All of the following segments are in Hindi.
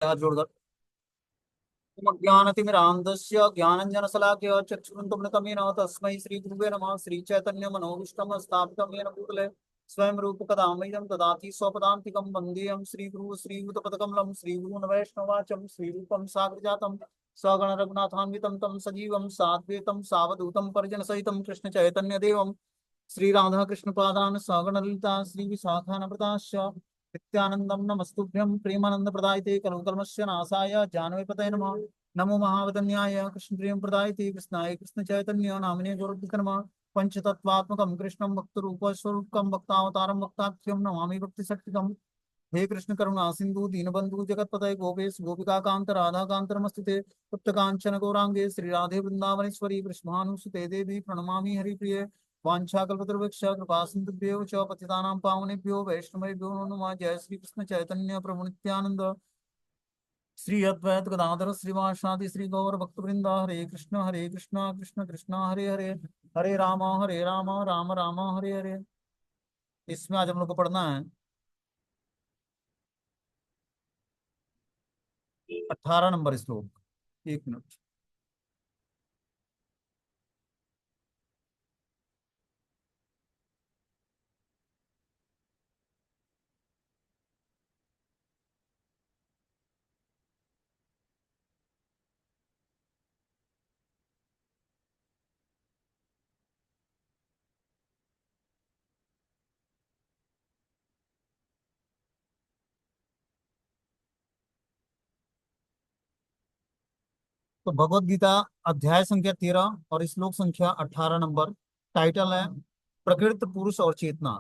हाथ जोड़कर। ज्ञानतिमिरान्धस्य ज्ञानञ्जनशलाकया चक्षुरुन्मिलितमेन तस्मै श्रीगुरुवे नमः। श्रीचैतन्यमनोभीष्टं स्थापितं येन भूतले स्वयं रूपकदा मह्यं ददाति स्वपदान्तिकं वन्देऽहं श्रीगुरुः श्रीयुतपदकमलं श्रीगुरून् वैष्णवाचं श्रीरूपं साग्रजातं सगण रघुनाथान्वितं तं सजीवं साद्वैतं सावधूतं परिजनसहितं कृष्णचैतन्यदेवं श्रीराधा कृष्णपादान् सगण ललिता श्रीविशाखान्विताश्च नित्यानन्दं नमस्तुभ्यं प्रेमानंद प्रदायते कलुकल्मस्य नाशाय जानवीपतये नमः। नमो महावदन्याय कृष्णप्रियं प्रदायते कृष्णाय कृष्ण चैतन्य नामिने गौरवकर्म पंचतत्वात्मकं कृष्णं भक्तरूपस्वरूपकं भक्तावतारं भक्ताख्यं नमामि भक्तिशक्तिकम्। हे कृष्ण करुणा सिंधु दीनबंधु जगतपतये गोपेश गोपिका कांत राधा कांत नमस्ते। तप्त कांचन गौरांगे श्री राधे वृंदावनेश्वरी कृष्णानुसुते देवी प्रणमामि हरिप्रिये। वाञ्छाकल्पतरुवृक्ष कृपा सिन्धुभ्यो च पतितानां पावनेभ्यो वैष्णवेभ्यो नमो नमः। जय श्री कृष्ण चैतन्य प्रभु नित्यानंद श्री अद्वैत गदाधर श्रीवासादि श्री गौर भक्तवृंदा। हरे कृष्ण कृष्ण कृष्ण हरे हरे, हरे राम राम राम हरे हरे। इसमें आज हम लोग को पढ़ना है 18 नंबर श्लोक। एक मिनट। तो भगवत गीता अध्याय संख्या 13 और श्लोक संख्या 18 नंबर। टाइटल है प्रकृति पुरुष और चेतना।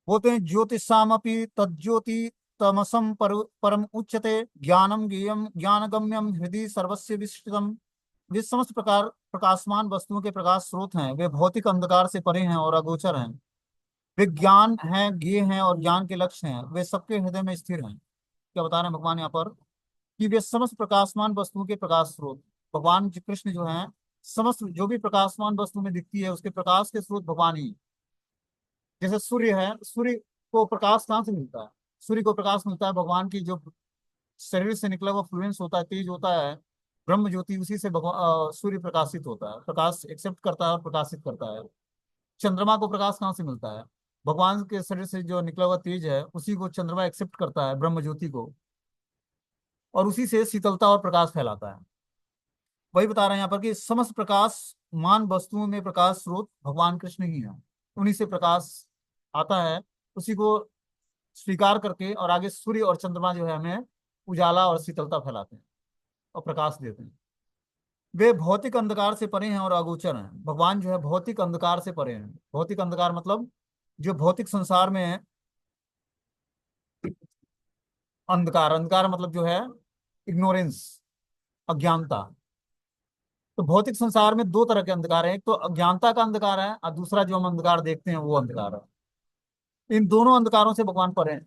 बोलते हैं ज्योतिषामपि तज्ज्योति तमसम परम उच्यते ज्ञानम ज्ञेयम ज्ञानगम्यम हृदि सर्वस्य विष्ठितम। वे समस्त प्रकार प्रकाशमान वस्तुओं के प्रकाश स्रोत हैं। वे भौतिक अंधकार से परे हैं और अगोचर हैं। वे ज्ञान हैं, ज्ञेय हैं और ज्ञान के लक्ष्य हैं। वे सबके हृदय में स्थिर हैं। क्या बता रहे हैं भगवान यहाँ पर कि वे समस्त प्रकाशमान वस्तुओं के प्रकाश स्रोत। भगवान जी कृष्ण जो हैं, समस्त जो भी प्रकाशमान वस्तु में दिखती है उसके प्रकाश के स्रोत भगवान ही। जैसे सूर्य है, सूर्य को प्रकाश कहाँ से मिलता है? सूर्य को प्रकाश मिलता है भगवान की जो शरीर से निकला हुआ फ्लुएंस होता है, तेज होता है, ब्रह्म ज्योति, उसी से भगवान सूर्य प्रकाशित होता है, प्रकाश एक्सेप्ट करता है और प्रकाशित करता है। चंद्रमा को प्रकाश कहाँ से मिलता है? भगवान के शरीर से जो निकला हुआ तेज है उसी को चंद्रमा एक्सेप्ट करता है, ब्रह्म ज्योति को, और उसी से शीतलता और प्रकाश फैलाता है। वही बता रहे हैं यहाँ पर कि समस्त प्रकाश मान वस्तुओं में प्रकाश स्रोत भगवान कृष्ण ही है। उन्हीं से प्रकाश आता है, उसी को स्वीकार करके और आगे सूर्य और चंद्रमा जो है हमें उजाला और शीतलता फैलाते हैं और प्रकाश देते हैं। वे भौतिक अंधकार से परे हैं और अगोचर हैं। भगवान जो है भौतिक अंधकार से परे हैं। भौतिक अंधकार मतलब जो भौतिक संसार में है। अंधकार, अंधकार मतलब जो है इग्नोरेंस, अज्ञानता। तो भौतिक संसार में दो तरह के अंधकार हैं, एक तो अज्ञानता का अंधकार है और दूसरा जो हम अंधकार देखते हैं वो अंधकार है। इन दोनों अंधकारों से भगवान परे हैं।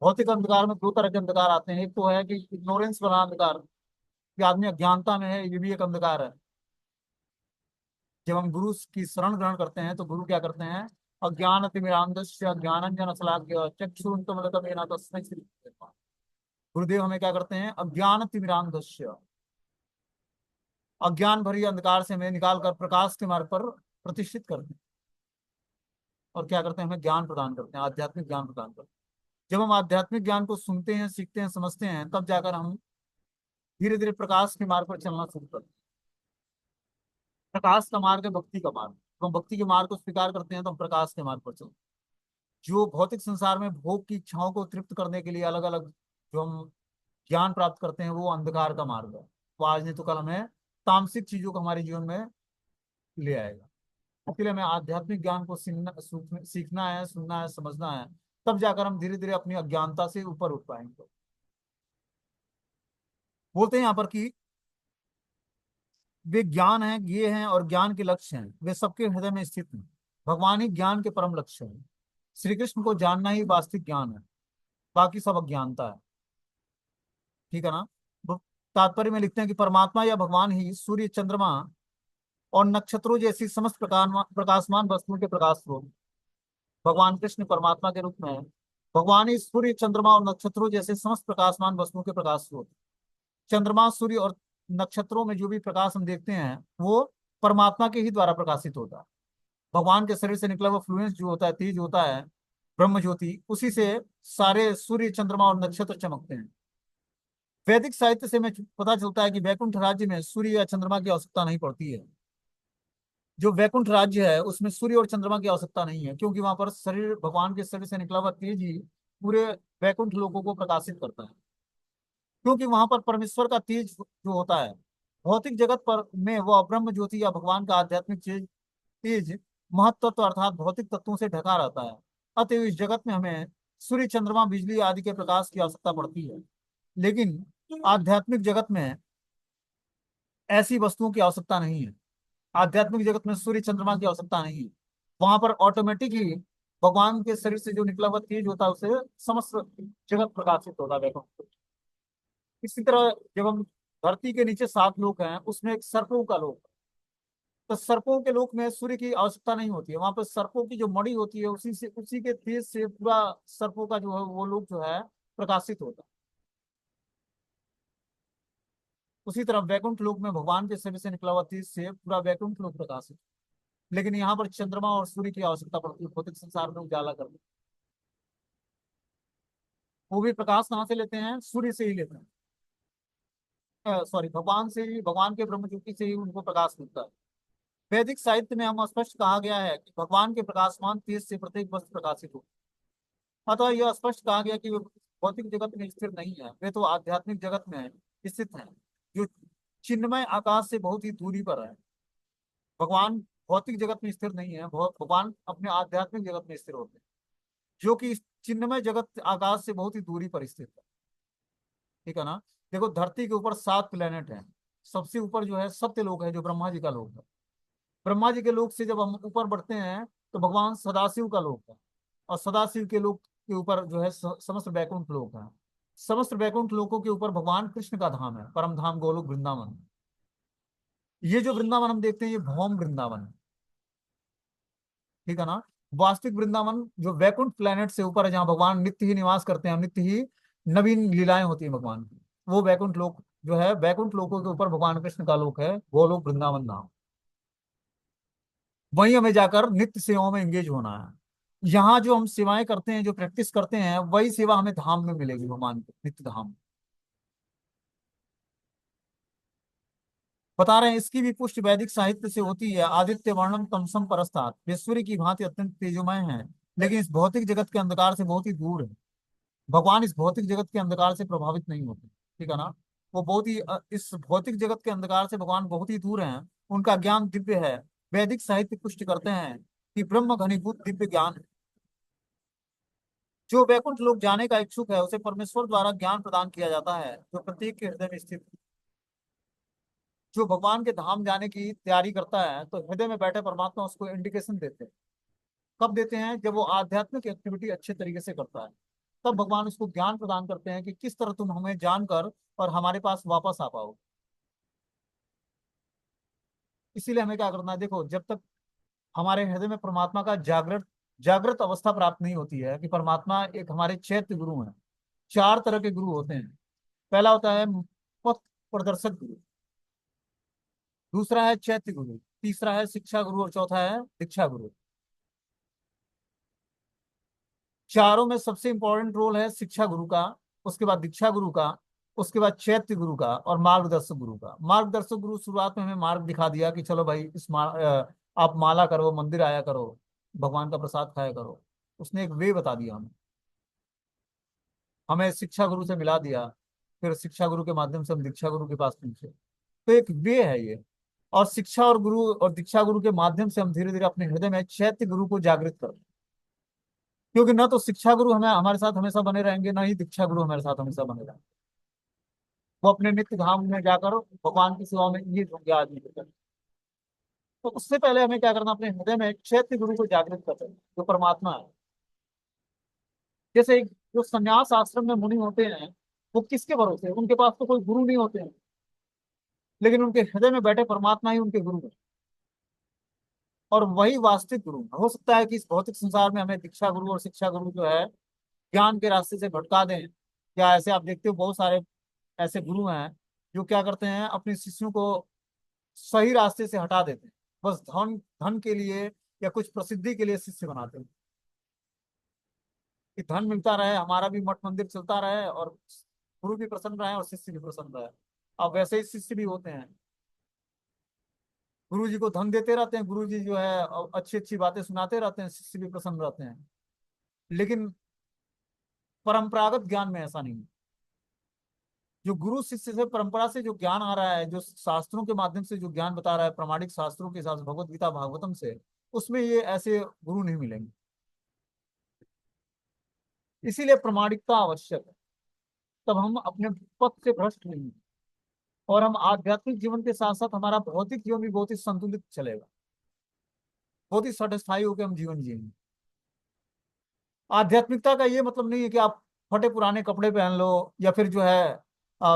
भौतिक अंधकार में दो तरह के अंधकार आते हैं, एक तो है कि इग्नोरेंस वाला अंधकार, कि आदमी अज्ञानता में है, ये भी एक अंधकार है। जब हम गुरु की शरण ग्रहण करते हैं तो गुरु क्या करते हैं? अज्ञान तिमिरांधस्य ज्ञानंजन शलाकया चक्षुरुन्मीलितं तस्मै श्री गुरुवे। गुरुदेव हमें क्या करते हैं? अज्ञान तिमिरांधस्य, अज्ञान भरी अंधकार से हमें निकाल कर प्रकाश के मार्ग पर प्रतिष्ठित करते हैं। और क्या करते हैं? हमें ज्ञान प्रदान करते हैं, आध्यात्मिक ज्ञान प्रदान करते हैं। जब हम आध्यात्मिक ज्ञान को सुनते हैं, सीखते हैं, समझते हैं, तब जाकर हम धीरे धीरे प्रकाश के मार्ग पर चलना शुरू करते हैं। प्रकाश का मार्ग है भक्ति का मार्ग। तो हम भक्ति के मार्ग को स्वीकार करते हैं तो हम प्रकाश के मार्ग पर चलते हैं। जो भौतिक संसार में भोग की इच्छाओं को तृप्त करने के लिए अलग अलग जो हम ज्ञान प्राप्त करते हैं वो अंधकार का मार्ग है। वो आज नहीं तो कल हमें तामसिक चीजों को हमारे जीवन में ले आएगा। इसलिए हमें आध्यात्मिक ज्ञान को सीखना है, सुनना है, समझना है। तब जाकर हम धीरे धीरे अपनी अज्ञानता से ऊपर उठ पाएंगे। बोलते हैं यहाँ पर कि वे ज्ञान है, ये हैं और ज्ञान के लक्ष्य हैं। वे सबके हृदय में स्थित हैं। भगवान ही ज्ञान के परम लक्ष्य है। श्री कृष्ण को जानना ही वास्तविक ज्ञान है, बाकी सब अज्ञानता है। ठीक है ना? तो तात्पर्य में लिखते हैं कि परमात्मा या भगवान ही सूर्य, चंद्रमा और नक्षत्रों जैसी समस्त प्रकाशमान वस्तुओं के प्रकाश स्रोत। भगवान कृष्ण परमात्मा के रूप में है। भगवान ही सूर्य, चंद्रमा और नक्षत्रों जैसे समस्त प्रकाशमान वस्तुओं के प्रकाश स्रोत। चंद्रमा, सूर्य और नक्षत्रों में जो भी प्रकाश हम देखते हैं वो परमात्मा के ही द्वारा प्रकाशित होता है। भगवान के शरीर से निकला हुआ फ्लुएंस जो होता है, तेज होता है, ब्रह्म ज्योति, उसी से सारे सूर्य, चंद्रमा और नक्षत्र चमकते हैं। वैदिक साहित्य से हमें पता चलता है कि वैकुंठ राज्य में सूर्य या चंद्रमा की आवश्यकता नहीं पड़ती है। जो वैकुंठ राज्य है उसमें सूर्य और चंद्रमा की आवश्यकता नहीं है, क्योंकि वहां पर शरीर, भगवान के शरीर से निकला हुआ तेज ही पूरे वैकुंठ लोगों को प्रकाशित करता है। क्योंकि वहां पर परमेश्वर का तेज जो होता है, भौतिक जगत पर में वह ब्रह्म ज्योति या भगवान का आध्यात्मिक तेज तेज महत्त्व अर्थात भौतिक तत्वों से ढका रहता है। अतएव इस जगत में हमें सूर्य, चंद्रमा, बिजली आदि के प्रकाश की आवश्यकता पड़ती है, लेकिन आध्यात्मिक जगत में ऐसी वस्तुओं की आवश्यकता नहीं है। आध्यात्मिक जगत में सूर्य, चंद्रमा की आवश्यकता नहीं है। वहां पर ऑटोमेटिक ही भगवान के शरीर से जो निकला हुआ तेज होता है उससे समस्त जगत प्रकाशित होता है वैकुंठ। इसी तरह जब हम धरती के नीचे 7 लोक हैं, उसमें एक सर्पों का लोक, तो सर्पों के लोक में सूर्य की आवश्यकता नहीं होती है। वहां पर सर्पों की जो मणि होती है उसी के तेज से पूरा सर्पों का जो है वो लोक जो है प्रकाशित होता है। उसी तरह वैकुंठ लोक में भगवान के शरीर से निकला हुआ तेज से पूरा वैकुंठ लोक प्रकाशित। लेकिन यहाँ पर चंद्रमा और सूर्य की आवश्यकता पड़ती है भौतिक संसार में उजाला करने। वो भी प्रकाश कहाँ से लेते हैं? सूर्य से ही लेते हैं। सॉरी, भगवान से ही, भगवान के ब्रह्म ज्योति से ही उनको प्रकाश मिलता है। वैदिक साहित्य में हम स्पष्ट कहा गया है कि भगवान के प्रकाशमान तेज से प्रत्येक वस्तु प्रकाशित हो। अतः यह स्पष्ट कहा गया कि वे भौतिक जगत में स्थिर नहीं है, वे तो आध्यात्मिक जगत में स्थित हैं, जो चिन्मय आकाश से बहुत ही दूरी पर है। भगवान भौतिक जगत में स्थिर नहीं है, भगवान अपने आध्यात्मिक जगत में स्थिर होते हैं, जो कि इस चिन्मय जगत आकाश से बहुत ही दूरी पर स्थित है। ठीक है ना? देखो, धरती के ऊपर 7 प्लेनेट हैं। सबसे ऊपर जो है सत्य लोक है, जो ब्रह्मा जी का लोक है। ब्रह्मा जी के लोक से जब हम ऊपर बढ़ते हैं तो भगवान सदाशिव का लोक है, और सदाशिव के लोक के ऊपर जो है समस्त वैकुंठ लोक है। समस्त वैकुंठ लोकों के ऊपर भगवान कृष्ण का धाम है, परम धाम गोलोक वृंदावन। ये जो वृंदावन हम देखते हैं ये भौम वृंदावन है। ठीक है ना? वास्तविक वृंदावन जो वैकुंठ प्लेनेट से ऊपर है, जहाँ भगवान नित्य ही निवास करते हैं, नित्य ही नवीन लीलाएं होती है भगवान की, वो वैकुंठ लोक जो है, वैकुंठ लोकों के ऊपर भगवान कृष्ण का लोक है, वो लोक वृंदावन धाम। वहीं हमें जाकर नित्य सेवाओं में एंगेज होना है। यहाँ जो हम सेवाएं करते हैं, जो प्रैक्टिस करते हैं, वही सेवा हमें धाम में मिलेगी, भगवान के नित्य धाम। बता रहे हैं इसकी भी पुष्टि वैदिक साहित्य से होती है। आदित्य वर्णम तमसम परस्तात्, वे सूर्य की भांति अत्यंत तेजोमय है, लेकिन इस भौतिक जगत के अंधकार से बहुत ही दूर है। भगवान इस भौतिक जगत के अंधकार से प्रभावित नहीं होते। ठीक है ना? वो बहुत ही इस भौतिक जगत के अंधकार से भगवान बहुत ही दूर हैं। उनका ज्ञान दिव्य है। वैदिक साहित्य पुष्टि करते हैं कि ब्रह्म घनीभूत दिव्य ज्ञान है। जो वैकुंठ लोक जाने का इच्छुक है उसे परमेश्वर द्वारा ज्ञान प्रदान किया जाता है, जो प्रत्येक के हृदय में स्थित है। जो भगवान के धाम जाने की तैयारी करता है तो हृदय में बैठे परमात्मा उसको इंडिकेशन देते हैं। कब देते हैं? जब वो आध्यात्मिक एक्टिविटी अच्छे तरीके से करता है, तब भगवान उसको ज्ञान प्रदान करते हैं कि किस तरह तुम हमें जानकर और हमारे पास वापस आ पाओ। इसीलिए हमें क्या करना है? देखो, जब तक हमारे हृदय में परमात्मा का जागृत जागृत अवस्था प्राप्त नहीं होती है कि परमात्मा एक हमारे चैत्य गुरु हैं। 4 तरह के गुरु होते हैं। पहला होता है पथ प्रदर्शक गुरु, दूसरा है चैत्य गुरु, तीसरा है शिक्षा गुरु, और चौथा है दीक्षा गुरु। चारों में सबसे इंपॉर्टेंट रोल है शिक्षा गुरु का, उसके बाद दीक्षा गुरु का, उसके बाद चैत्य गुरु का, और मार्गदर्शक गुरु का। मार्गदर्शक गुरु शुरुआत में हमें मार्ग दिखा दिया कि चलो भाई, आप माला करो, मंदिर आया करो, भगवान का प्रसाद खाया करो। उसने एक वे बता दिया हमें। हमें शिक्षा गुरु से मिला दिया, फिर शिक्षा गुरु के माध्यम से हम दीक्षा गुरु के पास पहुंचे। तो एक वे है ये। और शिक्षा और गुरु और दीक्षा गुरु के माध्यम से हम धीरे धीरे अपने हृदय में चैत्य गुरु को जागृत कर, क्योंकि ना तो शिक्षा गुरु हमें हमारे साथ हमेशा बने रहेंगे, ना ही दीक्षा गुरु हमारे साथ हमेशा बने रहेंगे। वो अपने नित्य धाम में जाकर भगवान की सेवा में ये होंगे आदमी के। तो उससे पहले हमें क्या करना? अपने हृदय में एक चैत्य गुरु को जागृत करते हैं, जो परमात्मा है। जैसे एक जो संन्यास आश्रम में मुनि होते हैं, वो किसके भरोसे? उनके पास तो कोई गुरु नहीं होते हैं। लेकिन उनके हृदय में बैठे परमात्मा ही उनके गुरु हैं, और वही वास्तविक गुरु हैं। हो सकता है कि इस भौतिक संसार में हमें दीक्षा गुरु और शिक्षा गुरु जो है ज्ञान के रास्ते से भटका दें। क्या ऐसे आप देखते हो बहुत सारे ऐसे गुरु हैं जो क्या करते हैं, अपने शिष्यों को सही रास्ते से हटा देते हैं, बस धन धन के लिए या कुछ प्रसिद्धि के लिए शिष्य बनाते हैं, कि धन मिलता रहे, हमारा भी मठ मंदिर चलता रहे, और गुरु भी प्रसन्न रहे और शिष्य भी प्रसन्न रहे। अब वैसे ही शिष्य भी होते हैं, गुरु जी को धन देते रहते हैं, गुरु जी जो है अच्छी अच्छी बातें सुनाते रहते हैं, शिष्य भी प्रसन्न रहते हैं। लेकिन परंपरागत ज्ञान में ऐसा नहीं है। जो गुरु शिष्य से परंपरा से जो ज्ञान आ रहा है, जो शास्त्रों के माध्यम से जो ज्ञान बता रहा है, प्रामाणिक शास्त्रों के साथ भगवत गीता भागवतम से, उसमें ये ऐसे गुरु नहीं मिलेंगे। इसीलिए प्रामाणिकता आवश्यक है, तब हम अपने पथ से भ्रष्ट नहीं हैं। और हम आध्यात्मिक जीवन के साथ साथ हमारा भौतिक जीवन भी बहुत ही संतुलित चलेगा, बहुत ही सेटिस्फाई होकर हम जीवन जिएंगे। आध्यात्मिकता का ये मतलब नहीं है कि आप फटे पुराने कपड़े पहन लो, या फिर जो है अ,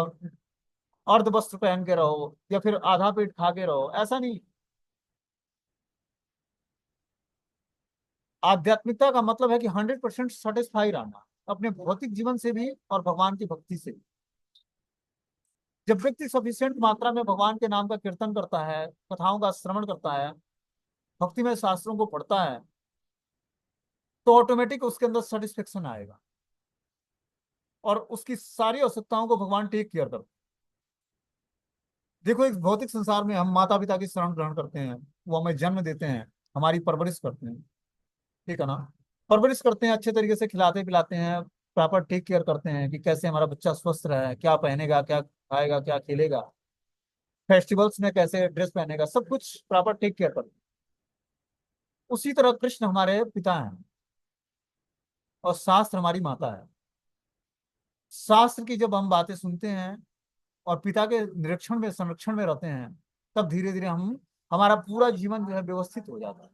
अर्ध वस्त्र पहन के रहो, या फिर आधा पेट खा के रहो, ऐसा नहीं। आध्यात्मिकता का मतलब है कि 100% सेटिस्फाई रहना, अपने भौतिक जीवन से भी और भगवान की भक्ति से भी। जब व्यक्ति सफिशिएंट मात्रा में भगवान के नाम का कीर्तन करता है, कथाओं का श्रवण करता है, भक्ति में शास्त्रों को पढ़ता है, तो ऑटोमेटिक उसके अंदर सेटिस्फेक्शन आएगा, और उसकी सारी आवश्यकताओं को भगवान टेक केयर करते हैं। देखो, इस भौतिक संसार में हम माता पिता की शरण ग्रहण करते हैं, वो हमें जन्म देते हैं, हमारी परवरिश करते हैं, ठीक है ना। परवरिश करते हैं, अच्छे तरीके से खिलाते पिलाते हैं, प्रॉपर टेक केयर करते हैं कि कैसे हमारा बच्चा स्वस्थ रहे, क्या पहनेगा, क्या खाएगा, क्या खेलेगा, फेस्टिवल्स में कैसे ड्रेस पहनेगा, सब कुछ प्रॉपर टेक केयर करते हैं। उसी तरह कृष्ण हमारे पिता हैं, और शास्त्र हमारी माता है। शास्त्र की जब हम बातें सुनते हैं और पिता के निरीक्षण में संरक्षण में रहते हैं, तब धीरे धीरे हम हमारा पूरा जीवन जो है व्यवस्थित हो जाता है।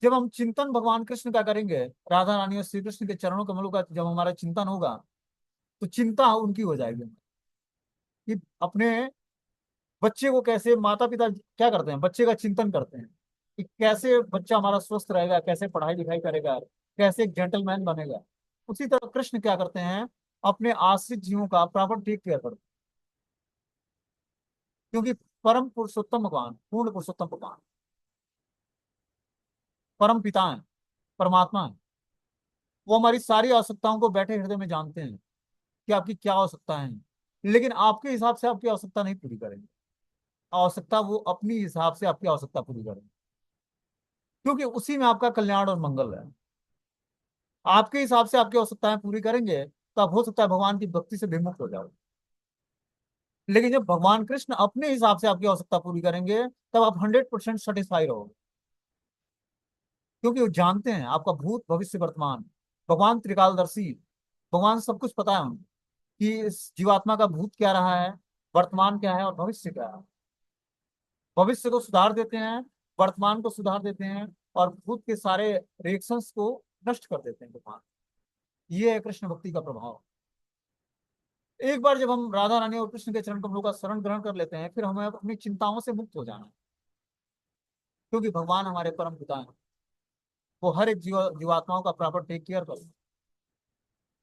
जब हम चिंतन भगवान कृष्ण का करेंगे, राधा रानी और श्री कृष्ण के चरणों कमलों का जब हमारा चिंतन होगा, तो चिंता उनकी हो जाएगी, कि अपने बच्चे को कैसे, माता पिता क्या करते हैं, बच्चे का चिंतन करते हैं कि कैसे बच्चा हमारा स्वस्थ रहेगा, कैसे पढ़ाई लिखाई करेगा, कैसे एक जेंटलमैन बनेगा। उसी तरह कृष्ण क्या करते हैं, अपने आश्रित जीवों का प्रॉपर टेक केयर करते हैं, क्योंकि परम पुरुषोत्तम भगवान, पूर्ण पुरुषोत्तम भगवान, परम पिता है, परमात्मा है। वो हमारी सारी आवश्यकताओं को बैठे हृदय में जानते हैं कि आपकी क्या आवश्यकता है, लेकिन आपके हिसाब से आपकी आवश्यकता नहीं पूरी करेंगे। आवश्यकता वो अपनी हिसाब से आपकी आवश्यकता पूरी करेंगे, क्योंकि उसी में आपका कल्याण और मंगल है। आपके हिसाब से आपकी आवश्यकताएं पूरी करेंगे, तो आप हो सकता है भगवान की भक्ति से विमुक्त हो जाओ। लेकिन जब भगवान कृष्ण अपने हिसाब से आपकी आवश्यकता पूरी करेंगे, तब आप 100% सेटिस्फाई रहोगे, क्योंकि वो जानते हैं आपका भूत भविष्य वर्तमान। भगवान त्रिकालदर्शी, भगवान सब कुछ पता है उनको, कि इस जीवात्मा का भूत क्या रहा है, वर्तमान क्या है और भविष्य क्या है। भविष्य को सुधार देते हैं, वर्तमान को सुधार देते हैं, और भूत के सारे रिएक्शंस को नष्ट कर देते हैं भगवान। ये है कृष्ण भक्ति का प्रभाव। एक बार जब हम राधा रानी और कृष्ण के चरण कमलों का शरण ग्रहण कर लेते हैं, फिर हमें अपनी चिंताओं से मुक्त हो जाना है, क्योंकि भगवान हमारे परम पिता हैं। वो हर एक जीवात्माओं का प्रॉपर टेक केयर करते हैं।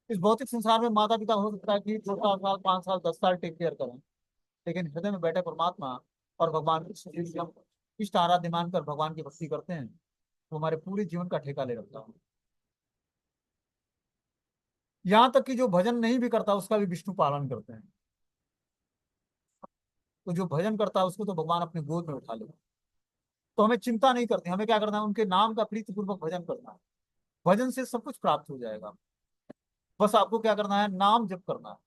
इस भौतिक संसार में माता पिता हो सकता है कि 2 साल 5 साल 10 साल टेक केयर करें, लेकिन हृदय में बैठे परमात्मा और भगवान कृष्ण जी से हम इष्ट आराध्य मानकर भगवान की भक्ति करते हैं, वो हमारे पूरे जीवन का ठेका ले रखता है। यहाँ तक कि जो भजन नहीं भी करता उसका भी विष्णु पालन करते हैं। तो जो भजन करता है उसको तो भगवान अपने गोद में उठा लेते हैं। तो हमें चिंता नहीं करती, हमें क्या करना है, उनके नाम का प्रीतिपूर्वक भजन करना है। भजन से सब कुछ प्राप्त हो जाएगा, बस आपको क्या करना है, नाम जप करना है।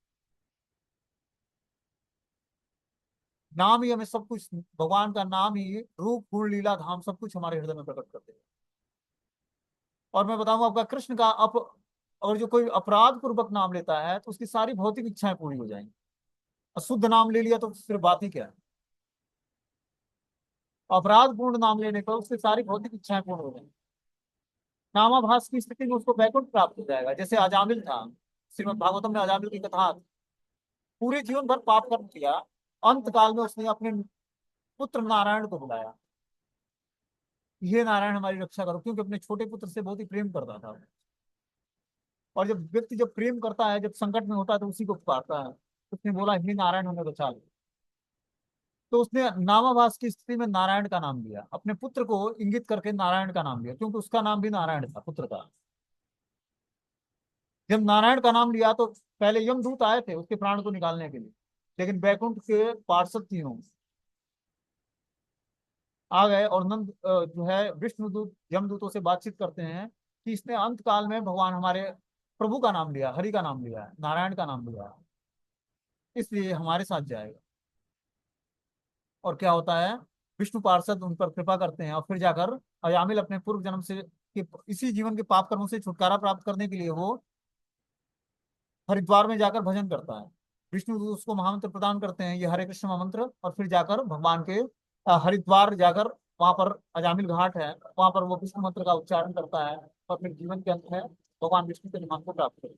नाम ही हमें सब कुछ, भगवान का नाम ही रूप गुण लीला धाम सब कुछ हमारे हृदय में प्रकट कर देगा। और मैं बताऊंगा आपका कृष्ण का और जो कोई अपराध पूर्वक नाम लेता है, तो उसकी सारी भौतिक इच्छाएं पूरी हो जाएंगी। अशुद्ध नाम ले लिया तो फिर बात ही क्या है। अपराध पूर्ण नाम लेने पर उसकी सारी भौतिक इच्छाएं पूर्ण हो जाएंगी। नामाभास की स्थिति में उसको वैकुंठ प्राप्त हो जाएगा, जैसे अजामिल था। श्रीमद् भागवतम में अजामिल की कथा आती है। पूरे जीवन भर पाप कर्म किया, अंत काल में उसने अपने पुत्र नारायण को बुलाया, ये नारायण हमारी रक्षा करो, क्योंकि अपने छोटे पुत्र से बहुत ही प्रेम करता था। और जब व्यक्ति जब प्रेम करता है, जब संकट में होता है, तो उसी को पुकारता है। उसने बोला, हे नारायण हमें बचा लो। तो उसने नामाभास की स्थिति में नारायण का नाम लिया, अपने पुत्र को इंगित करके नारायण का नाम लिया, क्योंकि उसका नाम भी नारायण था, पुत्र का। जब नारायण का नाम लिया तो पहले यमदूत आए थे उसके प्राण को निकालने के लिए, लेकिन बैकुंठ के पार्षद तीनों आ गए और नंद जो है विष्णुदूत यमदूतों से बातचीत करते हैं कि इसने अंत काल में भगवान हमारे प्रभु का नाम लिया, हरि का नाम लिया, नारायण का नाम लिया, इसलिए हमारे साथ जाएगा। और क्या होता है, विष्णु पार्षद उन पर कृपा करते हैं, और फिर जाकर अयामिल अपने पूर्व जन्म से इसी जीवन के पाप कर्मों से छुटकारा प्राप्त करने के लिए वो हरिद्वार में जाकर भजन करता है। विष्णु दूत उसको महामंत्र प्रदान करते हैं, ये हरे कृष्ण महामंत्र, और फिर जाकर भगवान के हरिद्वार जाकर वहां पर अजामिल घाट है, वहां पर वो विष्णु मंत्र का उच्चारण करता है, और फिर जीवन के अंत में भगवान विष्णु के नाम को प्राप्त करे।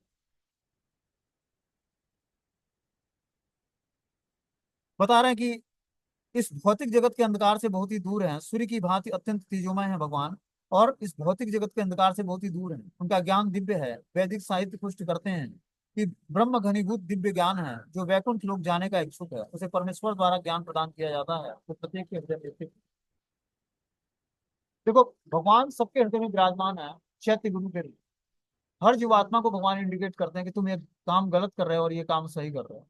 बता रहे हैं कि इस भौतिक जगत के अंधकार से बहुत ही दूर है, सूर्य की भांति अत्यंत तेजोमय है भगवान, और इस भौतिक जगत के अंधकार से बहुत ही दूर है। उनका ज्ञान दिव्य है, वैदिक साहित्य पुष्टि करते हैं कि ब्रह्म घनीभूत दिव्य ज्ञान है, जो वैकुंठ लोक जाने का इच्छुक है उसे परमेश्वर द्वारा ज्ञान प्रदान किया जाता है, तो प्रत्येक के हृदय में स्थित। देखो, भगवान सबके हृदय में विराजमान है, चैत्य गुरु के रूप। हर जीवात्मा को भगवान इंडिकेट करते हैं कि तुम ये काम गलत कर रहे हो और ये काम सही कर रहे हो।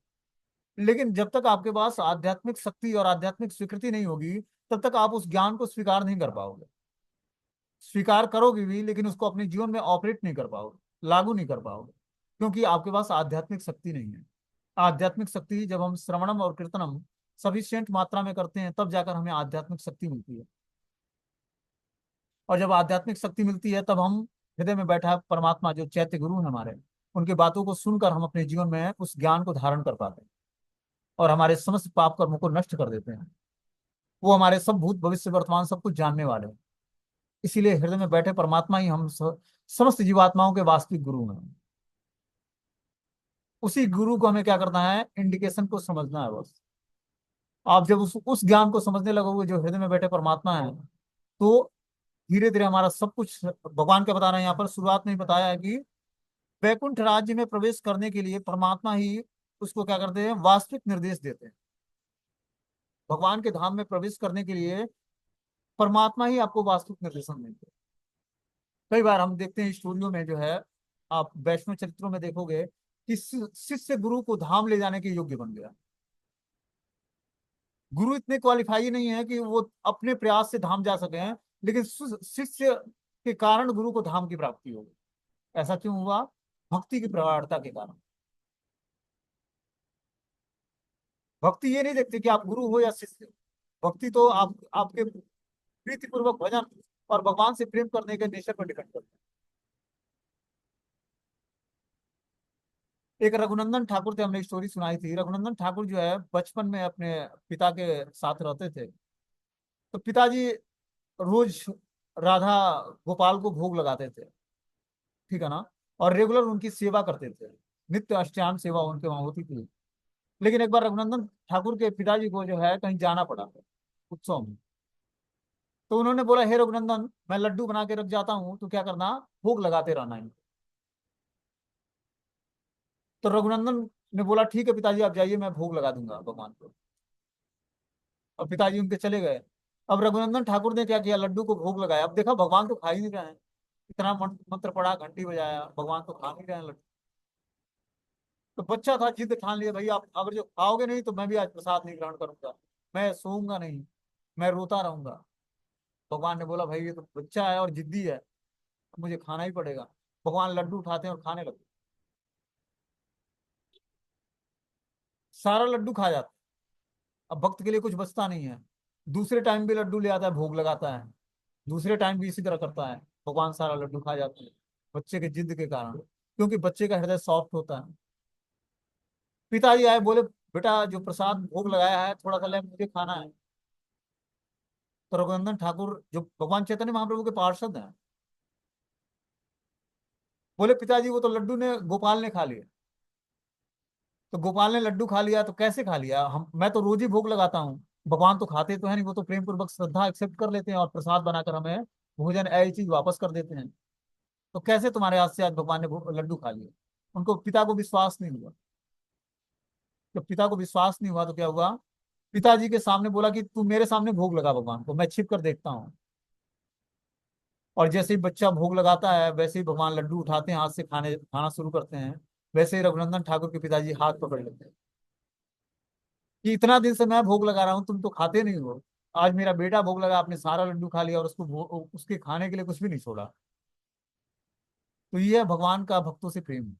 लेकिन जब तक आपके पास आध्यात्मिक शक्ति और आध्यात्मिक स्वीकृति नहीं होगी, तब तक आप उस ज्ञान को स्वीकार नहीं कर पाओगे। स्वीकार करोगे भी, लेकिन उसको अपने जीवन में ऑपरेट नहीं कर पाओगे, लागू नहीं कर पाओगे, क्योंकि आपके पास आध्यात्मिक शक्ति नहीं है। आध्यात्मिक शक्ति जब हम श्रवणम और कीर्तनम सफिशिएंट मात्रा में करते हैं, तब जाकर हमें आध्यात्मिक शक्ति मिलती है। और जब आध्यात्मिक शक्ति मिलती है, तब हम हृदय में बैठा परमात्मा जो चैत्य गुरु है हमारे, उनकी बातों को सुनकर हम अपने जीवन में उस ज्ञान को धारण कर पाते हैं, और हमारे समस्त पाप कर्मों को नष्ट कर देते हैं। वो हमारे सब भूत भविष्य वर्तमान सब कुछ जानने वाले हैं। इसीलिए हृदय में बैठे परमात्मा ही हम समस्त जीवात्माओं के वास्तविक गुरु हैं। उसी गुरु को हमें क्या करना है, इंडिकेशन को समझना है बस। आप जब उस ज्ञान को समझने लगोगे जो हृदय में बैठे परमात्मा है, तो धीरे धीरे हमारा सब कुछ, भगवान क्या बता रहे हैं यहाँ पर, शुरुआत में ही बताया है कि वैकुंठ राज्य में प्रवेश करने के लिए परमात्मा ही उसको क्या करते हैं, वास्तविक निर्देश देते हैं। भगवान के धाम में प्रवेश करने के लिए परमात्मा ही आपको वास्तविक निर्देशन देते हैं। कई बार हम देखते हैं स्टोरियों में जो है, आप वैष्णव चरित्रों में देखोगे कि शिष्य गुरु को धाम ले जाने के योग्य बन गया। गुरु इतने क्वालिफाई नहीं है कि वो अपने प्रयास से धाम जा सके हैं, लेकिन शिष्य के कारण गुरु को धाम की प्राप्ति हो गई। ऐसा क्यों हुआ? भक्ति की प्रगाढ़ता के कारण। भक्ति ये नहीं देखती कि आप गुरु हो या शिष्य हो। भक्ति तो आप आपके प्रीति पूर्वक भजन और भगवान से प्रेम करने के नेचर पर डिपेंड करता है। एक रघुनंदन ठाकुर थे, हमने स्टोरी सुनाई थी। रघुनंदन ठाकुर जो है बचपन में अपने पिता के साथ रहते थे। तो पिताजी रोज राधा गोपाल को भोग लगाते थे, ठीक है ना, और रेगुलर उनकी सेवा करते थे। नित्य अष्टांग सेवा उनके वहां होती थी। लेकिन एक बार रघुनंदन ठाकुर के पिताजी को जो है कहीं जाना पड़ा उत्सव में। तो उन्होंने बोला, हे रघुनंदन, मैं लड्डू बना के रख जाता हूँ, तो क्या करना, भोग लगाते रहना है। तो रघुनंदन ने बोला, ठीक है पिताजी, आप जाइए, मैं भोग लगा दूंगा भगवान को। और पिताजी उनके चले गए। अब रघुनंदन ठाकुर ने क्या किया, लड्डू को भोग लगाया। अब देखा भगवान तो खा ही नहीं रहे हैं। इतना मंत्र पड़ा, घंटी बजाया, भगवान तो खा नहीं रहे हैं लड्डू। तो बच्चा था, जिद ठान लिया, भाई आप अगर जो खाओगे नहीं तो मैं भी आज प्रसाद नहीं ग्रहण करूंगा, मैं सोऊंगा नहीं, मैं रोता रहूंगा। भगवान ने बोला, भाई ये तो बच्चा है और जिद्दी है, मुझे खाना ही पड़ेगा। भगवान लड्डू उठाते हैं और खाने लगते। सारा लड्डू खा जाता है। अब भक्त के लिए कुछ बचता नहीं है। दूसरे टाइम भी लड्डू ले आता है, भोग लगाता है। दूसरे टाइम भी इसी तरह करता है। भगवान सारा लड्डू खा जाते हैं, बच्चे के जिद के कारण, क्योंकि बच्चे का हृदय सॉफ्ट होता है। पिताजी आए, बोले, बेटा जो प्रसाद भोग लगाया है थोड़ा सा ले, मुझे खाना है। तो रघुनंदन ठाकुर जो भगवान चैतन्य महाप्रभु के पार्षद हैं, बोले, पिताजी वो तो लड्डू ने गोपाल ने खा लिया। तो गोपाल ने लड्डू खा लिया तो कैसे खा लिया? हम मैं तो रोज ही भोग लगाता हूँ, भगवान तो खाते तो है नहीं, वो तो प्रेम पूर्वक श्रद्धा एक्सेप्ट कर लेते हैं और प्रसाद बनाकर हमें भोजन ऐसी चीज वापस कर देते हैं। तो कैसे तुम्हारे हाथ से आज भगवान ने लड्डू खा लिया? उनको पिता को विश्वास नहीं हुआ। जब पिता को विश्वास नहीं हुआ तो क्या हुआ? पिताजी के सामने बोला कि तू मेरे सामने भोग लगा भगवान को, मैं छिप कर देखता हूँ। और जैसे ही बच्चा भोग लगाता है वैसे ही भगवान लड्डू उठाते हैं, हाथ से खाने खाना शुरू करते हैं। वैसे ही रघुनंदन ठाकुर के पिताजी हाथ पकड़ लेते हैं कि इतना दिन से मैं भोग लगा रहा हूँ, तुम तो खाते नहीं हो। आज मेरा बेटा भोग लगा, आपने सारा लड्डू खा लिया और उसके खाने के लिए कुछ भी नहीं छोड़ा। तो ये है भगवान का भक्तों से प्रेम।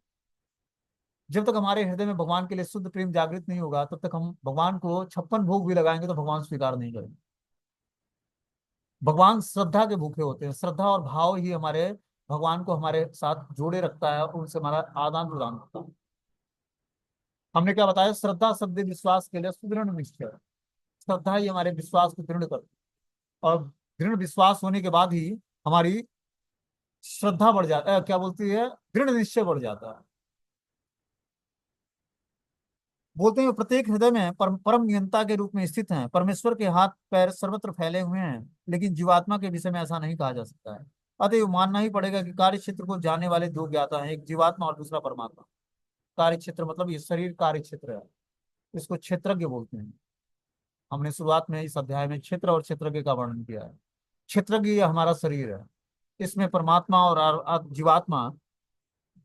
जब तक हमारे हृदय में भगवान के लिए शुद्ध प्रेम जागृत नहीं होगा तब तक हम भगवान को 56 भोग भी लगाएंगे तो भगवान स्वीकार नहीं करेंगे। भगवान श्रद्धा के भूखे होते हैं, श्रद्धा और भाव ही हमारे भगवान को हमारे साथ जोड़े रखता है और उनसे हमारा आदान प्रदान होता है। हमने क्या बताया? श्रद्धा शब्द विश्वास के लिए सुदृढ़ निश्चय। श्रद्धा ही हमारे विश्वास को दृढ़ करती है और दृढ़ विश्वास होने के बाद ही हमारी श्रद्धा बढ़ जाता है, क्या बोलती है, दृढ़ निश्चय बढ़ जाता है। बोलते हैं प्रत्येक हृदय में परम नियंता के रूप में स्थित हैं, परमेश्वर के हाथ पैर सर्वत्र फैले हुए हैं, लेकिन जीवात्मा के विषय में ऐसा नहीं कहा जा सकता है। अतः मानना ही पड़ेगा कि कार्य क्षेत्र को जानने वाले दो ज्ञाता हैं, एक जीवात्मा और दूसरा परमात्मा। कार्य क्षेत्र मतलब ये शरीर कार्य क्षेत्र है, इसको क्षेत्रज्ञ बोलते हैं। हमने शुरुआत में इस अध्याय में क्षेत्र और क्षेत्रज्ञ का वर्णन किया है। क्षेत्रज्ञ ये हमारा शरीर है, इसमें परमात्मा और जीवात्मा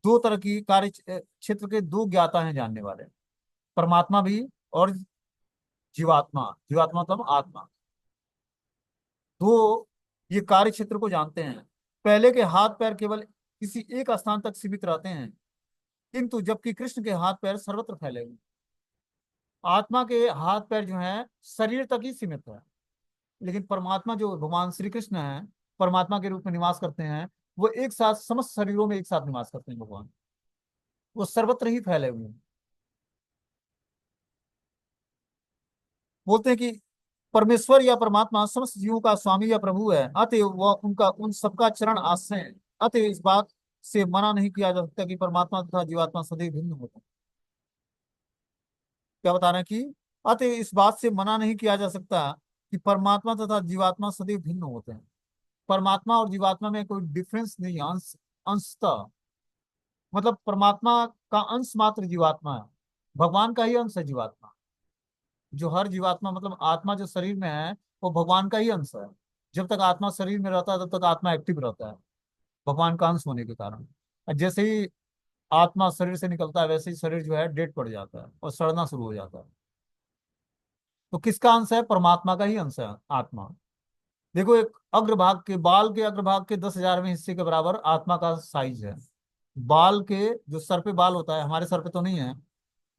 दो तरह की कार्य क्षेत्र के दो ज्ञाता हैं जानने वाले, परमात्मा भी और जीवात्मा। जीवात्मा मतलब आत्मा। दो ये कार्य क्षेत्र को जानते हैं। पहले के हाथ पैर केवल किसी एक स्थान तक सीमित रहते हैं, किंतु जबकि कृष्ण के हाथ पैर सर्वत्र फैले हुए। आत्मा के हाथ पैर जो हैं शरीर तक ही सीमित है, लेकिन परमात्मा जो भगवान श्री कृष्ण है, परमात्मा के रूप में निवास करते हैं, वो एक साथ समस्त शरीरों में एक साथ निवास करते हैं भगवान। वो सर्वत्र ही फैले हुए हैं। बोलते हैं कि परमेश्वर या परमात्मा समस्त जीवों का स्वामी या प्रभु है, अतएव वह उनका उन सबका चरण आश्रय है। अतएव इस बात से मना नहीं किया जा सकता कि परमात्मा तथा जीवात्मा सदैव भिन्न होते हैं। क्या बता रहे हैं कि अतएव इस बात से मना नहीं किया जा सकता कि परमात्मा तथा जीवात्मा सदैव भिन्न होते हैं। परमात्मा और जीवात्मा में कोई डिफरेंस नहीं है, अंशतः। मतलब परमात्मा का अंश मात्र जीवात्मा है, भगवान का ही अंश है जीवात्मा। जो हर जीवात्मा मतलब आत्मा जो शरीर में है वो भगवान का ही अंश है। जब तक आत्मा शरीर में रहता है तब तक आत्मा एक्टिव रहता है, भगवान का अंश होने के कारण। और जैसे ही आत्मा शरीर से निकलता है वैसे ही शरीर जो है डेड पड़ जाता है और सड़ना शुरू हो जाता है। तो किसका अंश है? परमात्मा का ही अंश है आत्मा। देखो एक अग्रभाग के बाल के अग्रभाग के 10,000वें हिस्से के बराबर आत्मा का साइज है। बाल के जो सर पे बाल होता है, हमारे सर पे तो नहीं है,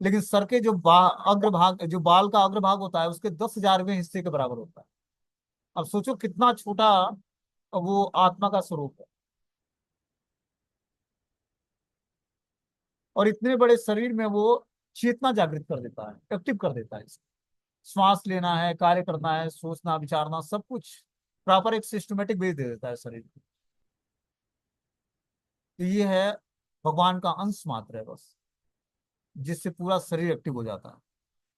लेकिन सर के जो अग्रभाग, जो बाल का अग्रभाग होता है उसके 10,000वें हिस्से के बराबर होता है। अब सोचो कितना छोटा वो आत्मा का स्वरूप है, और इतने बड़े शरीर में वो चेतना जागृत कर देता है, एक्टिव कर देता है। श्वास लेना है, कार्य करना है, सोचना विचारना, सब कुछ प्रॉपर एक सिस्टमेटिक वे दे देता है शरीर को। तो ये है भगवान का अंश मात्र है बस, जिससे पूरा शरीर एक्टिव हो जाता है।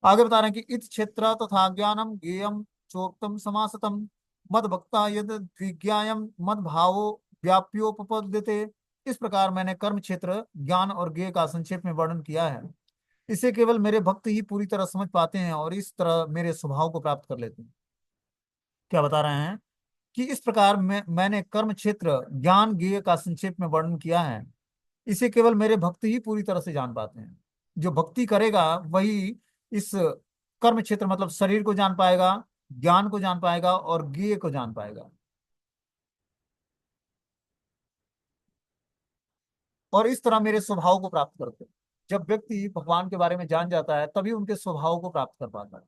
आगे बता रहे हैं कि इत क्षेत्र तथा ज्ञानम ज्ञेयम चोक्तम समासतम मद भक्ता यद विज्ञायम मद भावो व्याप्योपपद्यते। इस प्रकार मैंने कर्म क्षेत्र ज्ञान और ज्ञेय का संक्षेप में वर्णन किया है। इसे केवल मेरे भक्त ही पूरी तरह समझ पाते हैं और इस तरह मेरे स्वभाव को प्राप्त कर लेते हैं। क्या बता रहे हैं कि इस प्रकार मैंने कर्म क्षेत्र ज्ञान ज्ञेय का संक्षेप में वर्णन किया है। इसे केवल मेरे भक्त ही पूरी तरह से जान पाते हैं। जो भक्ति करेगा वही इस कर्म क्षेत्र मतलब शरीर को जान पाएगा, ज्ञान को जान पाएगा और ज्ञेय को जान पाएगा। और इस तरह मेरे स्वभाव को प्राप्त करते हैं। जब व्यक्ति भगवान के बारे में जान जाता है तभी उनके स्वभाव को प्राप्त कर पाता है।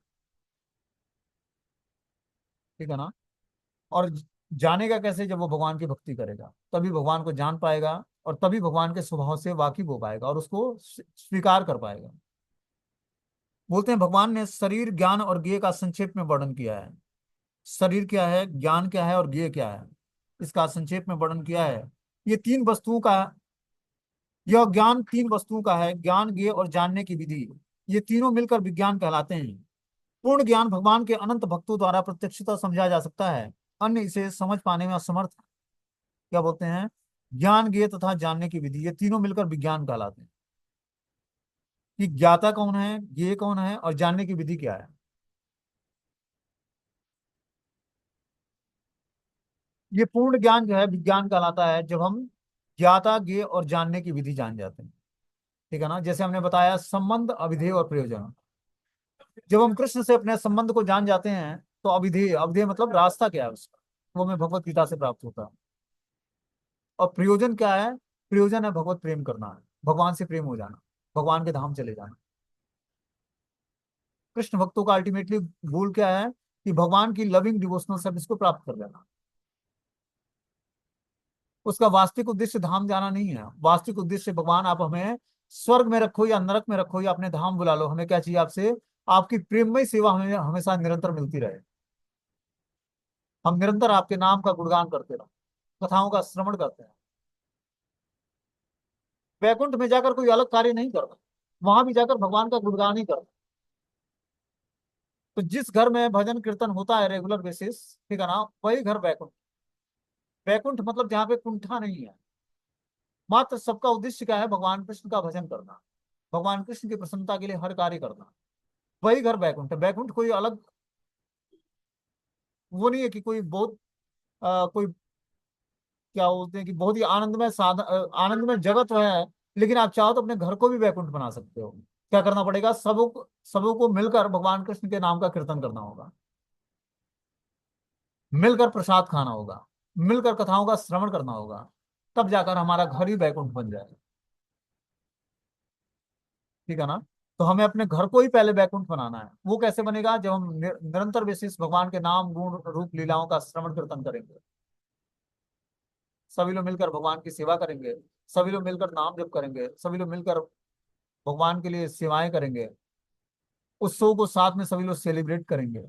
ठीक है ना? और जानेगा कैसे? जब वो भगवान की भक्ति करेगा तभी भगवान को जान पाएगा और तभी भगवान के स्वभाव से वाकिफ हो पाएगा और उसको स्वीकार कर पाएगा। बोलते हैं भगवान ने शरीर ज्ञान और ज्ञेय का संक्षेप में वर्णन किया है। शरीर क्या है, ज्ञान क्या है और ज्ञेय क्या है, इसका संक्षेप में वर्णन किया है। ये तीन वस्तुओं का, यह ज्ञान तीन वस्तुओं का है, ज्ञान ज्ञेय और जानने की विधि। ये तीनों मिलकर विज्ञान कहलाते हैं। पूर्ण ज्ञान भगवान के अनंत भक्तों द्वारा प्रत्यक्षतः समझा जा सकता है, अन्य इसे समझ पाने में असमर्थ हैं। क्या बोलते हैं? ज्ञान, ज्ञेय तथा जानने की विधि, ये तीनों मिलकर विज्ञान कहलाते हैं। कि ज्ञाता कौन है, ज्ञेय कौन है, और जानने की विधि क्या है। ये पूर्ण ज्ञान जो है विज्ञान कहलाता है जब हम ज्ञाता, ज्ञेय और जानने की विधि जान जाते हैं। ठीक है ना? जैसे हमने बताया संबंध, अविधेय और प्रयोजन। जब हम कृष्ण से अपने संबंध को जान जाते हैं तो अविधेय, अविधेय मतलब रास्ता क्या है उसका, वो हमें भगवत गीता से प्राप्त होता है। और प्रयोजन क्या है? प्रयोजन है भगवत प्रेम करना, है भगवान से प्रेम हो जाना, भगवान के धाम चले जाना। कृष्ण भक्तों का अल्टीमेटली गोल क्या है? कि भगवान की लविंग डिवोशनल सर्विस को प्राप्त कर लेना। उसका वास्तविक उद्देश्य धाम जाना नहीं है। वास्तविक उद्देश्य भगवान, आप हमें स्वर्ग में रखो या नरक में रखो या अपने धाम बुला लो, हमें क्या चाहिए आपसे? आपकी प्रेममय सेवा हमें हमेशा निरंतर मिलती रहे। हम निरंतर आपके नाम का गुणगान करते रहो, कथाओं का श्रवण करते हैं। वैकुंठ में जाकर कोई अलग कार्य नहीं करता, वहां भी जाकर भगवान का गुणगान ही करता। तो जिस घर में भजन कीर्तन होता है रेगुलर बेसिस, ठीक है ना, वही घर वैकुंठ। वैकुंठ मतलब जहाँ पे कुंठा नहीं है। मात्र सबका उद्देश्य क्या है? भगवान कृष्ण का भजन करना, भगवान कृष्ण की प्रसन्नता के लिए हर कार्य करना। वही घर वैकुंठ है। वैकुंठ कोई अलग वो नहीं है कि कोई बहुत कोई क्या बोलते हैं कि बहुत ही आनंदमय आनंदमय जगत है। लेकिन आप चाहो तो अपने घर को भी वैकुंठ बना सकते हो। क्या करना पड़ेगा? सबों को मिलकर भगवान कृष्ण के नाम का कीर्तन करना होगा, मिलकर प्रसाद खाना होगा, मिलकर कथाओं का श्रवण करना होगा। तब जाकर हमारा घर ही वैकुंठ बन जाएगा। ठीक है ना? तो हमें अपने घर को ही पहले वैकुंठ बनाना है। वो कैसे बनेगा? जब हम निरंतर बेसिस भगवान के नाम, गुण, रूप, लीलाओं का श्रवण कीर्तन करेंगे, सभी लोग मिलकर भगवान की सेवा करेंगे, सभी लोग मिलकर नाम जप करेंगे, सभी लोग मिलकर भगवान के लिए सेवाएं करेंगे, उत्सव को साथ में सभी लोग सेलिब्रेट करेंगे।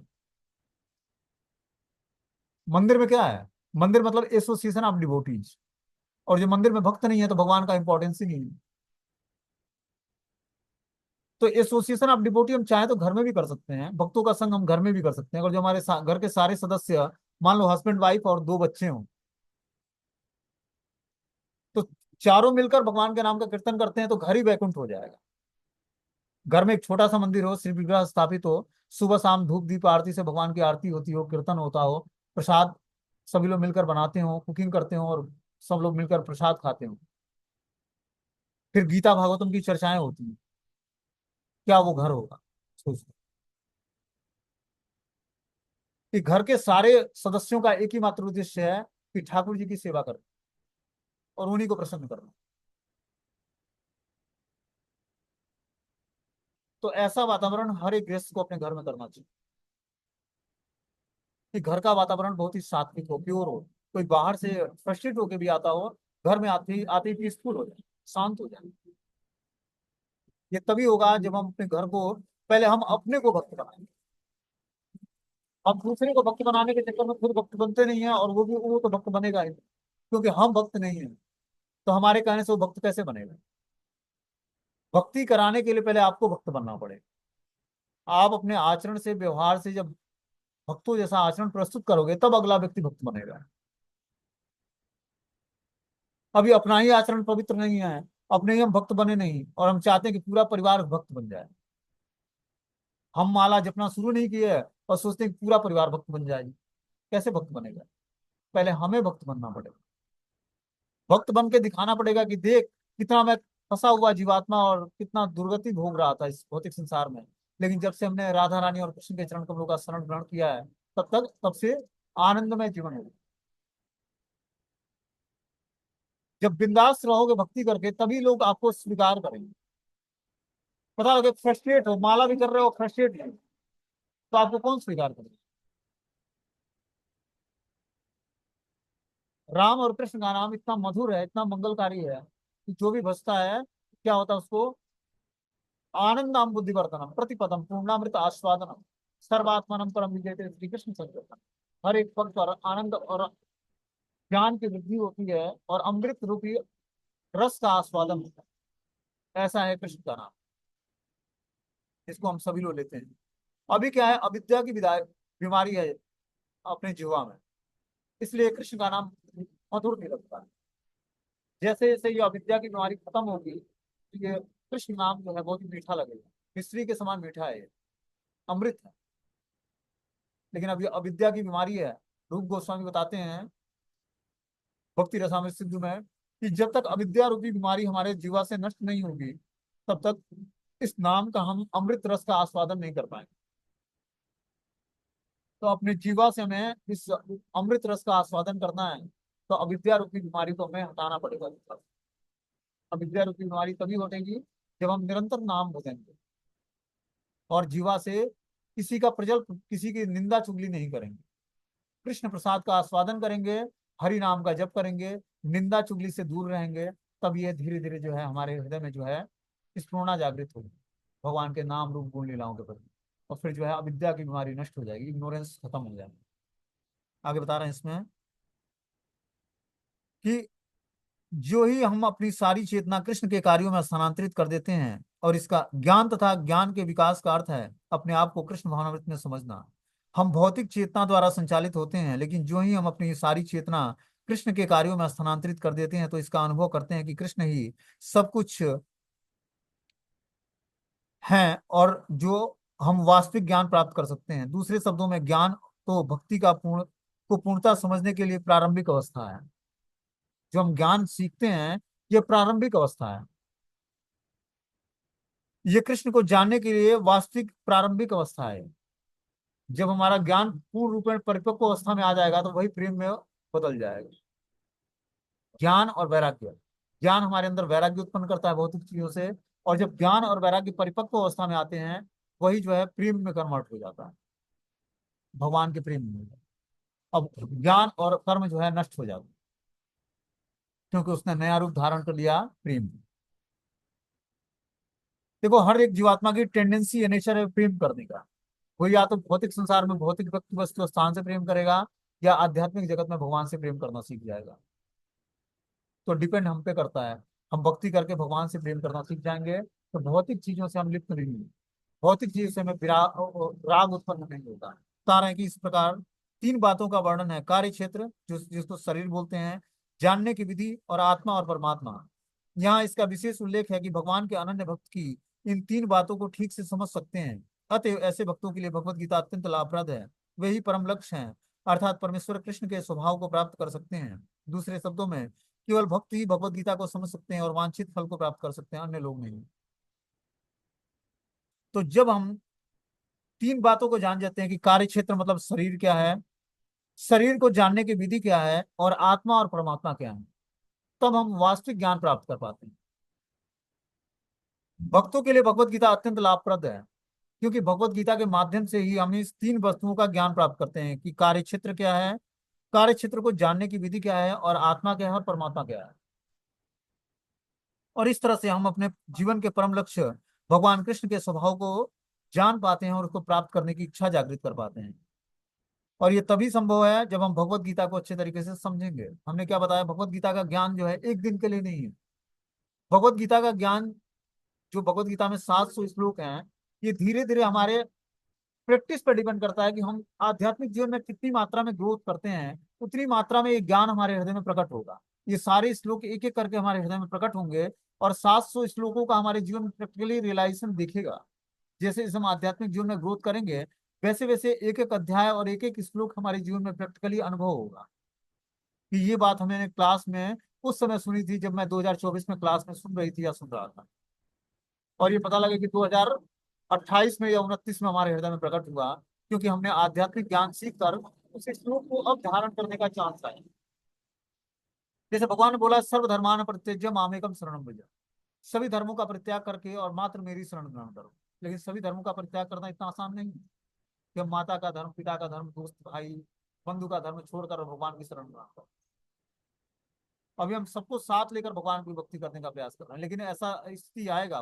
मंदिर में क्या है? मंदिर मतलब एसोसिएशन ऑफ डिवोटीज। और जो मंदिर में भक्त नहीं है तो भगवान का इंपॉर्टेंस ही नहीं है। तो एसोसिएशन ऑफ डिवोटी हम चाहे तो घर में भी कर सकते हैं, भक्तों का संग हम घर में भी कर सकते हैं। अगर जो हमारे घर के सारे सदस्य, मान लो हस्बैंड वाइफ और दो बच्चे हों, तो चारों मिलकर भगवान के नाम का कीर्तन करते हैं तो घर ही वैकुंठ हो जाएगा। घर में एक छोटा सा मंदिर हो, श्री विग्रह स्थापित हो, सुबह शाम धूप दीप आरती से भगवान की आरती होती हो, कीर्तन होता हो, प्रसाद सभी लोग मिलकर बनाते हो, कुकिंग करते हो और सब लोग मिलकर प्रसाद खाते हो, फिर गीता भागवतम की चर्चाएं होती हैं। क्या वो घर होगा? सोचो कि घर के सारे सदस्यों का एक ही मात्र उद्देश्य है कि ठाकुर जी की सेवा करना और उन्हीं को प्रसन्न करना। तो ऐसा वातावरण हर एक गृहस्थ को अपने घर में करना चाहिए कि घर का वातावरण बहुत ही सात्विक हो, प्योर हो। कोई बाहर से फ्रस्ट्रेट होके भी आता हो, घर में आते ही पीसफुल हो जाए, शांत हो जाए। ये तभी होगा जब हम अपने घर को, पहले हम अपने को भक्त बनाएंगे। हम दूसरे को भक्त बनाने के चक्कर में खुद भक्त बनते नहीं है, और वो तो भक्त बनेगा ही नहीं, क्योंकि हम भक्त नहीं है। तो हमारे कहने से वो भक्त कैसे बनेगा? भक्ति कराने के लिए पहले आपको भक्त बनना पड़ेगा। आप अपने आचरण से, व्यवहार से जब भक्तों जैसा आचरण प्रस्तुत करोगे तब अगला व्यक्ति भक्त बनेगा। अभी अपना ही आचरण पवित्र नहीं है, अपने ही हम भक्त बने नहीं, और हम चाहते हैं कि पूरा परिवार भक्त बन जाए। हम माला जपना शुरू नहीं किए और सोचते हैं कि पूरा परिवार भक्त बन जाए। कैसे भक्त बनेगा? पहले हमें भक्त बनना पड़ेगा। भक्त बन के दिखाना पड़ेगा कि देख कितना मैं फंसा हुआ जीवात्मा और कितना दुर्गति भोग रहा था इस भौतिक संसार में। लेकिन जब से हमने राधा रानी और कृष्ण के चरण कमलों का शरण ग्रहण किया है, तब से आनंदमय जीवन हो। जब बिंदास रहोगे भक्ति करके तभी लोग आपको स्वीकार करेंगे। पता लगे फ्रस्ट्रेट हो, माला भी कर रहे हो, फ्रस्ट्रेट हो, तो आपको कौन स्वीकार करेगा? राम और कृष्ण का नाम इतना मधुर है, इतना मंगलकारी है कि जो भी बसता है, क्या होता है उसको? आनंदम बुद्धिवर्धनम प्रतिपदम पूर्णामृत आस्वादनम सर्वात्मनम परम विजयते श्री कृष्ण संकीर्तन। हर एक पग पर आनंद और ज्ञान की वृद्धि होती है और अमृत रूपी रस का आस्वादन होता है। ऐसा है कृष्ण का नाम। इसको हम सभी लोग लेते हैं। अभी क्या है, अविद्या की बीमारी है अपने जीवा में, इसलिए कृष्ण का नाम मधुर नहीं लगता है। जैसे जैसे ये अविद्या की बीमारी खत्म होगी, तो ये कृष्ण नाम जो है बहुत ही मीठा लगेगा, मिश्री के समान मीठा है ये, अमृत है। लेकिन अभी अविद्या की बीमारी है, रूप गोस्वामी बताते हैं भक्ति रसामृत सिंधु में, कि जब तक अविद्या रूपी बीमारी हमारे जीवा से नष्ट नहीं होगी, तब तक इस नाम का हम अमृत रस का आस्वादन नहीं कर पाएंगे। तो अपने जीवा से हमें इस अमृत रस का आस्वादन करना है, तो अविद्या रूपी बीमारी को हमें हटाना पड़ेगा। अविद्या रूपी बीमारी तभी हटेगी जब हम निरंतर नाम भजेंगे और जीवा से किसी का प्रजल, किसी की निंदा चुगली नहीं करेंगे, कृष्ण प्रसाद का आस्वादन करेंगे, हरि नाम का जप करेंगे, निंदा चुगली से दूर रहेंगे। तब ये धीरे धीरे जो है हमारे हृदय में जो है स्फुरणा जागृत होगी भगवान के नाम रूप गुण लीलाओं के प्रति, और फिर जो है अविद्या की बीमारी नष्ट हो जाएगी, इग्नोरेंस खत्म हो जाएगी। आगे बता रहे हैं इसमें कि जो ही हम अपनी सारी चेतना कृष्ण के कार्यों में स्थानांतरित कर देते हैं, और इसका ज्ञान तथा ज्ञान के विकास का अर्थ है अपने आप को कृष्ण भावनामृत में समझना। हम भौतिक चेतना द्वारा संचालित होते हैं, लेकिन जो ही हम अपनी सारी चेतना कृष्ण के कार्यों में स्थानांतरित कर देते हैं, तो इसका अनुभव करते हैं कि कृष्ण ही सब कुछ है, और जो हम वास्तविक ज्ञान प्राप्त कर सकते हैं। दूसरे शब्दों में ज्ञान तो भक्ति का पूर्णता समझने के लिए प्रारंभिक अवस्था है। जो हम ज्ञान सीखते हैं, ये प्रारंभिक अवस्था है। ये कृष्ण को जानने के लिए वास्तविक प्रारंभिक अवस्था है। जब हमारा ज्ञान पूर्ण रूप में परिपक्व अवस्था में आ जाएगा, तो वही प्रेम में बदल जाएगा। ज्ञान और वैराग्य, ज्ञान हमारे अंदर वैराग्य उत्पन्न करता है भौतिक चीजों से, और जब ज्ञान और वैराग्य परिपक्व अवस्था में आते हैं, वही जो है प्रेम में कन्वर्ट हो जाता है, भगवान के प्रेम में। अब ज्ञान और कर्म जो है नष्ट हो जाते हैं, क्योंकि उसने नया रूप धारण कर लिया प्रेम। देखो, हर एक जीवात्मा की टेंडेंसी है, नेचर है प्रेम करने का। वो या तो भौतिक संसार में भौतिक व्यक्ति वस्तु स्थान से प्रेम करेगा, या आध्यात्मिक जगत में भगवान से प्रेम करना सीख जाएगा। तो डिपेंड हम पे करता है। हम भक्ति करके भगवान से प्रेम करना सीख जाएंगे, तो भौतिक चीजों से हम लिप्त नहीं होंगे, भौतिक चीज से हमें राग उत्पन्न नहीं होता। बता रहे हैं कि इस प्रकार तीन बातों का वर्णन है, कार्य क्षेत्र जिसको शरीर बोलते हैं, जानने की विधि, और आत्मा और परमात्मा। यहाँ इसका विशेष उल्लेख है कि भगवान के अनन्य भक्त की इन तीन बातों को ठीक से समझ सकते हैं। अतएव ऐसे भक्तों के लिए भगवत गीता अत्यंत लाभप्रद है। वे ही परम लक्ष्य हैं, अर्थात परमेश्वर कृष्ण के स्वभाव को प्राप्त कर सकते हैं। दूसरे शब्दों में, केवल भक्त ही भगवत गीता को समझ सकते हैं और वांछित फल को प्राप्त कर सकते हैं, अन्य लोग नहीं। तो जब हम तीन बातों को जान जाते हैं कि कार्य क्षेत्र मतलब शरीर क्या है, शरीर को जानने की विधि क्या है, और आत्मा और परमात्मा क्या है, तब हम वास्तविक ज्ञान प्राप्त कर पाते हैं। भक्तों के लिए भगवत गीता अत्यंत लाभप्रद है, क्योंकि भगवत गीता के माध्यम से ही हम इस तीन वस्तुओं का ज्ञान प्राप्त करते हैं कि कार्य क्षेत्र क्या है, कार्य क्षेत्र को जानने की विधि क्या है, और आत्मा क्या है, और परमात्मा क्या है। और इस तरह से हम अपने जीवन के परम लक्ष्य भगवान कृष्ण के स्वभाव को जान पाते हैं, और उसको प्राप्त करने की इच्छा जागृत कर पाते हैं। और ये तभी संभव है जब हम भगवत गीता को अच्छे तरीके से समझेंगे। हमने क्या बताया, भगवत गीता का ज्ञान जो है एक दिन के लिए नहीं है। भगवत गीता का ज्ञान, जो भगवत गीता में 700 श्लोक हैं, ये धीरे धीरे हमारे प्रैक्टिस पर डिपेंड करता है कि हम आध्यात्मिक जीवन में कितनी मात्रा में ग्रोथ करते हैं, उतनी मात्रा में ये ज्ञान हमारे हृदय में प्रकट होगा। ये सारे श्लोक एक एक करके हमारे हृदय में प्रकट होंगे, और 700 श्लोकों का हमारे जीवन में प्रैक्टिकली रियलाइजेशन दिखेगा। जैसे जैसे हम आध्यात्मिक जीवन में ग्रोथ करेंगे, वैसे वैसे एक एक अध्याय और एक एक श्लोक हमारे जीवन में प्रैक्टिकली अनुभव होगा। कि ये बात हमने क्लास में उस समय सुनी थी, जब मैं 2024 में क्लास में सुन रही थी या सुन रहा था, और ये पता लगा कि 2028 में या 29 में हमारे हृदय में प्रकट हुआ, क्योंकि हमने आध्यात्मिक ज्ञान सीख कर उस श्लोक को अब धारण करने का चांस है। जैसे भगवान ने बोला, सर्वधर्मान परित्यज्य मामेकम शरणम व्रज, सभी धर्मों का परित्याग करके और मात्र मेरी शरण ग्रहण करो। लेकिन सभी धर्मों का परित्याग करना इतना आसान नहीं है कि हम माता का धर्म, पिता का धर्म, दोस्त भाई बंधु का धर्म छोड़कर भगवान की शरण ग्रहण करो। अभी हम सबको साथ लेकर भगवान की भक्ति करने का प्रयास कर रहे हैं, लेकिन ऐसा स्थिति आएगा